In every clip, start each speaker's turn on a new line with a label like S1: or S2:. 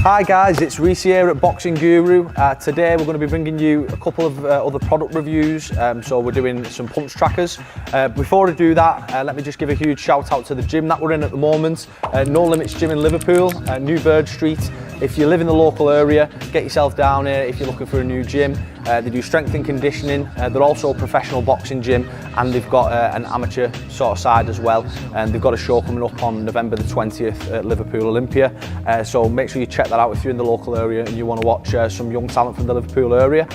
S1: Hi guys, it's Reesy here at Boxing Guru. Today we're going to be bringing you a couple of other product reviews. So we're doing some punch trackers. Before I do that, let me just give a huge shout out to the gym that we're in at the moment. No Limits Gym in Liverpool, New Bird Street. If you live in the local area, get yourself down here if you're looking for a new gym. They do strength and conditioning. They're also a professional boxing gym, and they've got an amateur sort of side as well. And they've got a show coming up on November the 20th at Liverpool Olympia. So make sure you check that out if you're in the local area and you want to watch some young talent from the Liverpool area.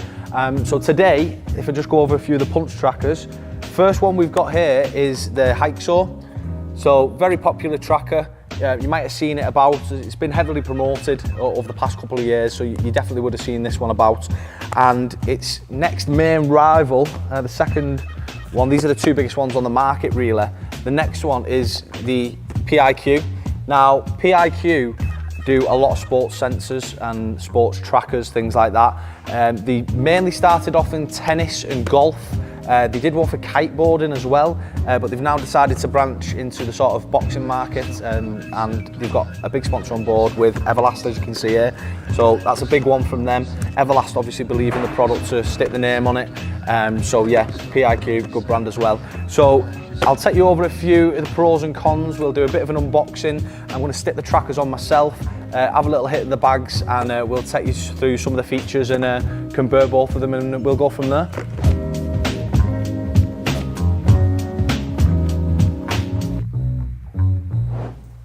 S1: So today, if I just go over a few of the punch trackers, first one we've got here is the HYKSO. So very popular tracker. You might have seen it about, it's been heavily promoted over the past couple of years, so you definitely would have seen this one about. And its next main rival, the second one, these are the two biggest ones on the market really. The next one is the PIQ. Now, PIQ do a lot of sports sensors and sports trackers, things like that. They mainly started off in tennis and golf. They did one for kiteboarding as well, but they've now decided to branch into the sort of boxing market, and they've got a big sponsor on board with Everlast, as you can see here. So that's a big one from them. Everlast obviously believe in the product to stick the name on it. So yeah, PIQ, good brand as well. So I'll take you over a few of the pros and cons. We'll do a bit of an unboxing. I'm going to stick the trackers on myself, have a little hit in the bags, and we'll take you through some of the features and compare both of them, and we'll go from there.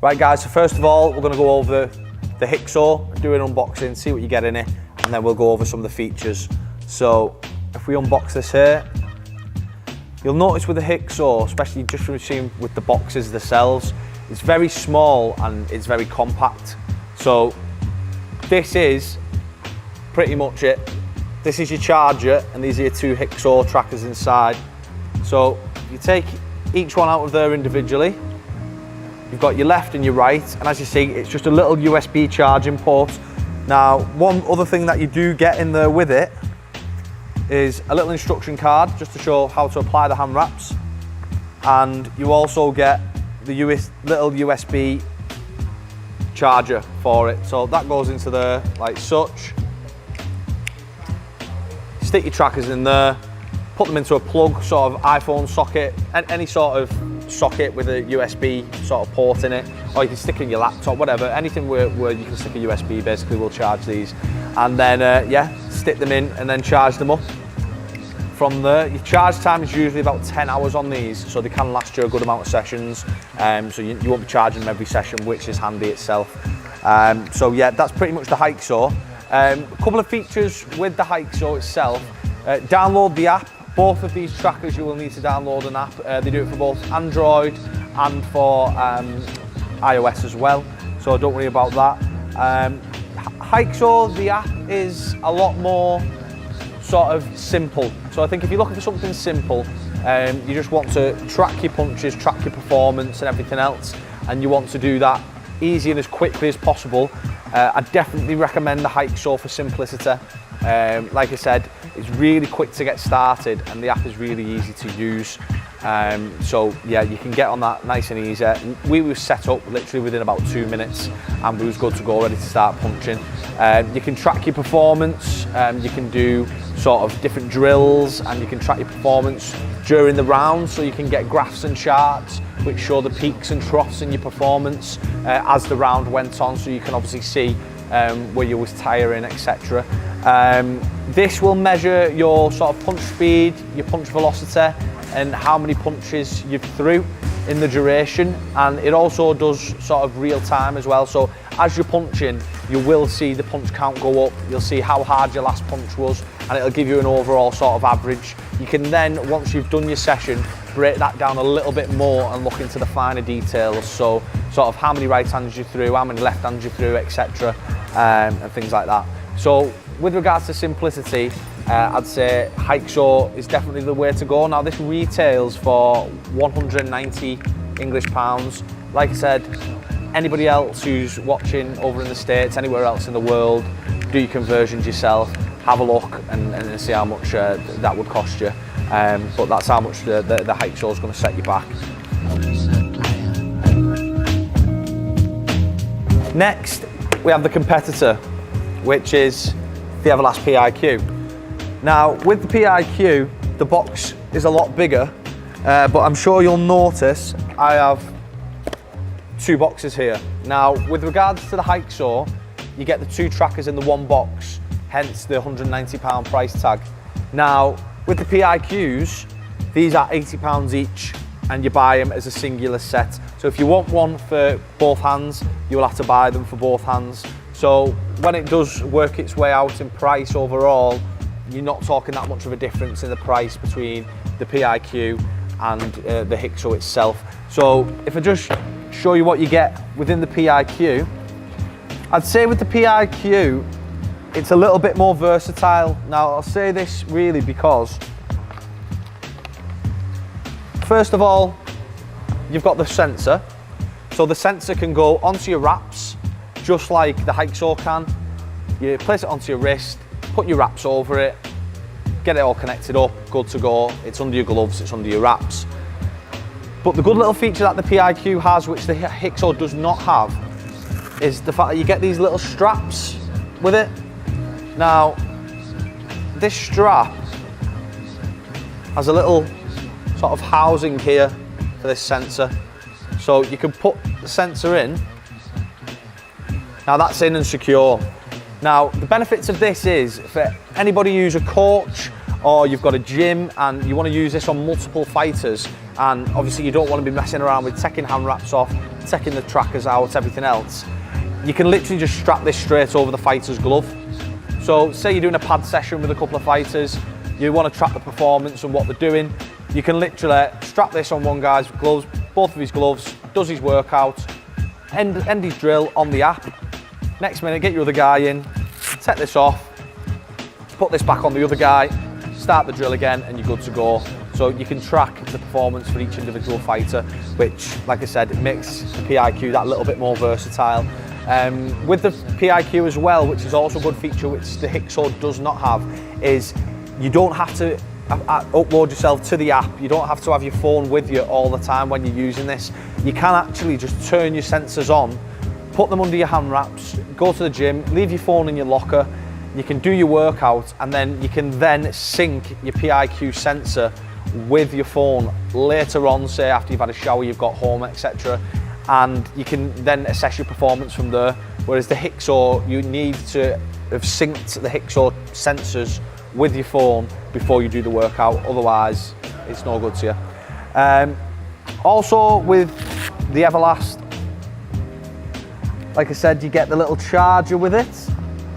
S1: Right guys, so first of all, we're going to go over the HYKSO, do an unboxing, see what you get in it, and then we'll go over some of the features. So if we unbox this here, you'll notice with the HYKSO, especially just from seeing with the boxes themselves, it's very small and it's very compact. So this is pretty much it. This is your charger, and these are your two HYKSO trackers inside. So if you take each one out of there individually, you've got your left and your right, and as you see, it's just a little USB charging port. Now, one other thing that you do get in there with it is a little instruction card, just to show how to apply the hand wraps. And you also get the little USB charger for it. So that goes into there like such. Stick your trackers in there, put them into a plug, sort of iPhone socket, and any sort of socket with a USB sort of port in it, or you can stick in your laptop, whatever, anything where you can stick a USB basically will charge these. And then yeah, stick them in and then charge them up. From there, your charge time is usually about 10 hours on these, so they can last you a good amount of sessions. So you won't be charging them every session, which is handy itself. So yeah, that's pretty much the HYKSO. A couple of features with the HYKSO itself. Download the app. Both of these trackers you will need to download an app. They do it for both Android and for iOS as well, so don't worry about that. HYKSO, the app is a lot more sort of simple. So I think if you're looking for something simple, you just want to track your punches, track your performance and everything else, and you want to do that easy and as quickly as possible, I definitely recommend the HYKSO for simplicity. Like I said, it's really quick to get started, and the app is really easy to use. So yeah, you can get on that nice and easy. We were set up literally within about 2 minutes, and we was good to go, ready to start punching. You can track your performance, you can do sort of different drills, and you can track your performance during the round, so you can get graphs and charts which show the peaks and troughs in your performance as the round went on, so you can obviously see where you was tiring, etc. This will measure your sort of punch speed, your punch velocity, and how many punches you've threw in the duration, and it also does sort of real time as well. So as you're punching, you will see the punch count go up, you'll see how hard your last punch was, and it'll give you an overall sort of average. You can then, once you've done your session, break that down a little bit more and look into the finer details, so sort of how many right hands you threw, how many left hands you threw, etc. And things like that. So with regards to simplicity, I'd say HYKSO is definitely the way to go. Now this retails for 190 English pounds. Like I said, anybody else who's watching over in the States, anywhere else in the world, do your conversions yourself, have a look and see how much that would cost you. But that's how much the HYKSO is going to set you back. Next we have the competitor, which is the Everlast PIQ. Now, with the PIQ, the box is a lot bigger, but I'm sure you'll notice I have 2 boxes here. Now, with regards to the HYKSO, you get the 2 trackers in the 1 box, hence the £190 price tag. Now, with the PIQs, these are £80 each, and you buy them as a singular set. So if you want one for both hands, you will have to buy them for both hands. So when it does work its way out in price overall, you're not talking that much of a difference in the price between the PIQ and the HYKSO itself. So if I just show you what you get within the PIQ, I'd say with the PIQ, it's a little bit more versatile. Now, I'll say this really because, first of all, you've got the sensor. So the sensor can go onto your wraps, just like the HYKSO can. You place it onto your wrist, put your wraps over it, get it all connected up, good to go. It's under your gloves, it's under your wraps. But the good little feature that the PIQ has, which the HYKSO does not have, is the fact that you get these little straps with it. Now, this strap has a little sort of housing here for this sensor. So you can put the sensor in. Now that's in and secure. Now, the benefits of this is for anybody who's a coach or you've got a gym and you want to use this on multiple fighters, and obviously you don't want to be messing around with taking hand wraps off, taking the trackers out, everything else, you can literally just strap this straight over the fighter's glove. So say you're doing a pad session with a couple of fighters, you want to track the performance and what they're doing, you can literally strap this on one guy's gloves, both of his gloves, does his workout, end his drill on the app. Next minute, get your other guy in, take this off, put this back on the other guy, start the drill again, and you're good to go. So you can track the performance for each individual fighter, which, like I said, it makes the PIQ that little bit more versatile. With the PIQ as well, which is also a good feature which the HYKSO does not have, is you don't have to upload yourself to the app. You don't have to have your phone with you all the time when you're using this. You can actually just turn your sensors on, put them under your hand wraps, go to the gym, leave your phone in your locker, you can do your workout, and then you can then sync your PIQ sensor with your phone later on, say after you've had a shower, you've got home, etc. And you can then assess your performance from there. Whereas the HYKSO, you need to have synced the HYKSO sensors with your phone before you do the workout, otherwise it's no good to you. Also with the Everlast, like I said, you get the little charger with it.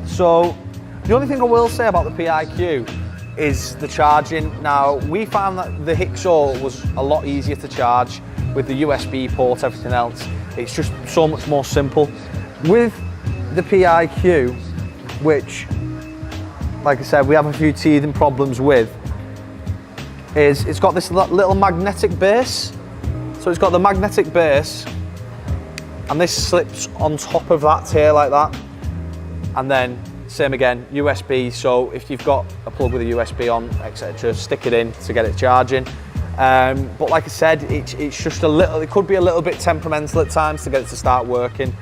S1: So the only thing I will say about the PIQ is the charging. Now, we found that the HYKSO was a lot easier to charge with the USB port, everything else. It's just so much more simple. With the PIQ, which, like I said, we have a few teething problems with, is it's got this little magnetic base. So it's got the magnetic base, and this slips on top of that here like that. And then same again, USB, so if you've got a plug with a USB on, etc., stick it in to get it charging. But like I said, it's just a little, it could be a little bit temperamental at times to get it to start working.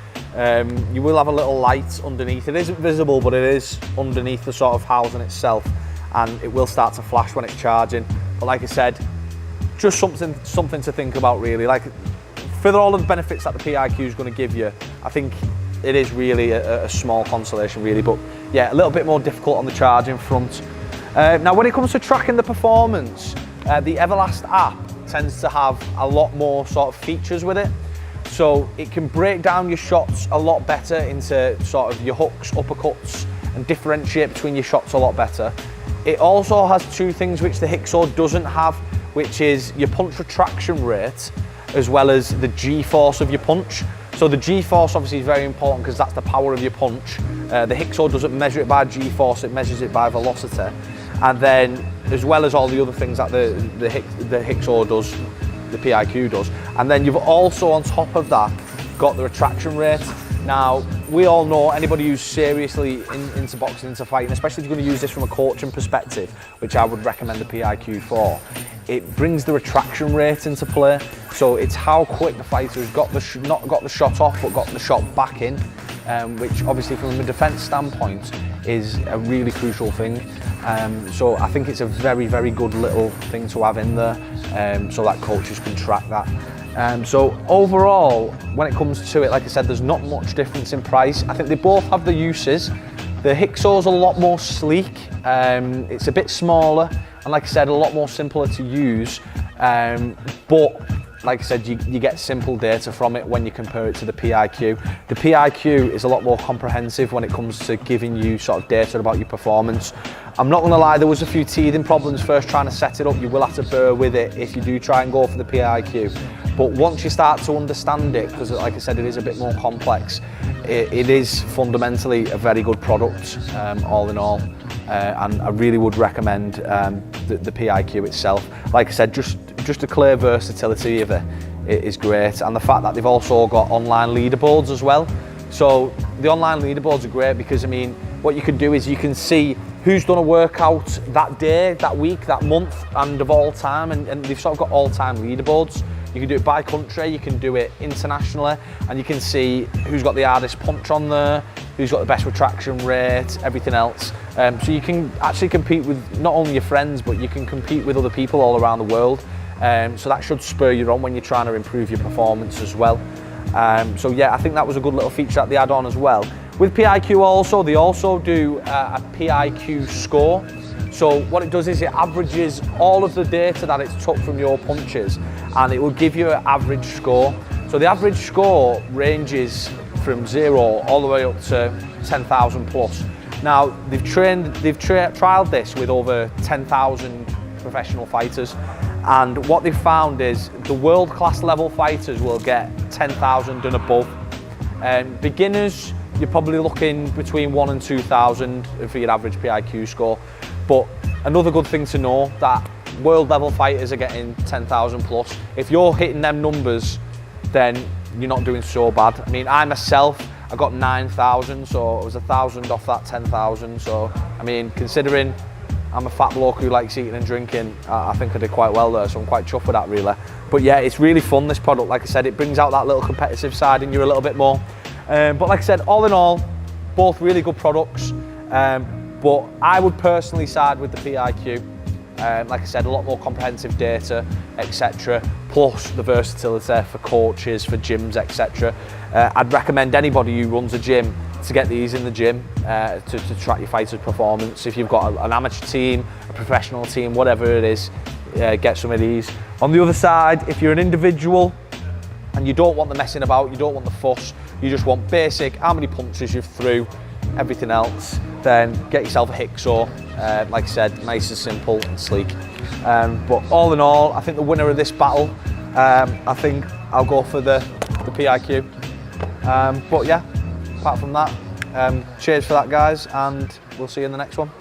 S1: You will have a little light underneath. It isn't visible, but it is underneath the sort of housing itself, and it will start to flash when it's charging. But like I said, just something to think about really. Like, for all of the benefits that the PIQ is going to give you, I think it is really a small consolation really, but yeah, a little bit more difficult on the charging front. Now when it comes to tracking the performance, the Everlast app tends to have a lot more sort of features with it. So it can break down your shots a lot better into sort of your hooks, uppercuts, and differentiate between your shots a lot better. It also has 2 things which the HYKSO doesn't have, which is your punch retraction rate, as well as the G-force of your punch. So the G-force obviously is very important because that's the power of your punch. The HYKSO doesn't measure it by G-force, it measures it by velocity. And then, as well as all the other things that the HYKSO does, the PIQ does. And then you've also, on top of that, got the retraction rate. Now, we all know, anybody who's seriously into boxing, into fighting, especially if you're going to use this from a coaching perspective, which I would recommend the PIQ for, it brings the retraction rate into play. So it's how quick the fighter has got not got the shot off, but got the shot back in. which obviously from a defence standpoint is a really crucial thing. So I think it's a very, very good little thing to have in there, so that coaches can track that. So overall, when it comes to it, like I said, there's not much difference in price. I think they both have the uses. The HYKSO's a lot more sleek, it's a bit smaller, and like I said, a lot more simpler to use, but like I said, you get simple data from it when you compare it to the PIQ. The PIQ is a lot more comprehensive when it comes to giving you sort of data about your performance. I'm not gonna lie, there was a few teething problems first trying to set it up. You will have to bear with it if you do try and go for the PIQ. But once you start to understand it, because like I said, it is a bit more complex, it is fundamentally a very good product, all in all. And I really would recommend the PIQ itself. Like I said, just the clear versatility of it is great, and the fact that they've also got online leaderboards as well. So the online leaderboards are great because, I mean, what you can do is you can see who's done a workout that day, that week, that month, and of all time, and they've sort of got all-time leaderboards. You can do it by country, you can do it internationally, and you can see who's got the hardest punch on there, who's got the best retraction rate, everything else. So you can actually compete with not only your friends, but you can compete with other people all around the world. So that should spur you on when you're trying to improve your performance as well. So yeah, I think that was a good little feature that they add on as well. With PIQ also, they also do a PIQ score. So what it does is it averages all of the data that it's took from your punches, and it will give you an average score. So the average score ranges from 0 all the way up to 10,000 plus. Now they've trialed this with over 10,000 professional fighters, and what they've found is the world-class level fighters will get 10,000 and above. Beginners, you're probably looking between 1 and 2,000 for your average PIQ score. But another good thing to know, that world level fighters are getting 10,000 plus. If you're hitting them numbers, then you're not doing so bad. I mean, I myself, I got 9,000, so it was 1,000 off that 10,000. So, I mean, considering I'm a fat bloke who likes eating and drinking, I think I did quite well there, so I'm quite chuffed with that really. But yeah, it's really fun, this product. Like I said, it brings out that little competitive side in you a little bit more. But like I said, all in all, both really good products. But I would personally side with the PIQ. Like I said, a lot more comprehensive data, etc. Plus the versatility for coaches, for gyms, etc. I'd recommend anybody who runs a gym to get these in the gym to track your fighter's performance. If you've got an amateur team, a professional team, whatever it is, get some of these. On the other side, if you're an individual and you don't want the messing about, you don't want the fuss, you just want basic, how many punches you've threw, everything else, then get yourself a HYKSO. Like I said, nice and simple and sleek. But all in all, I think the winner of this battle, I think I'll go for the PIQ. But yeah, apart from that, cheers for that guys, and we'll see you in the next one.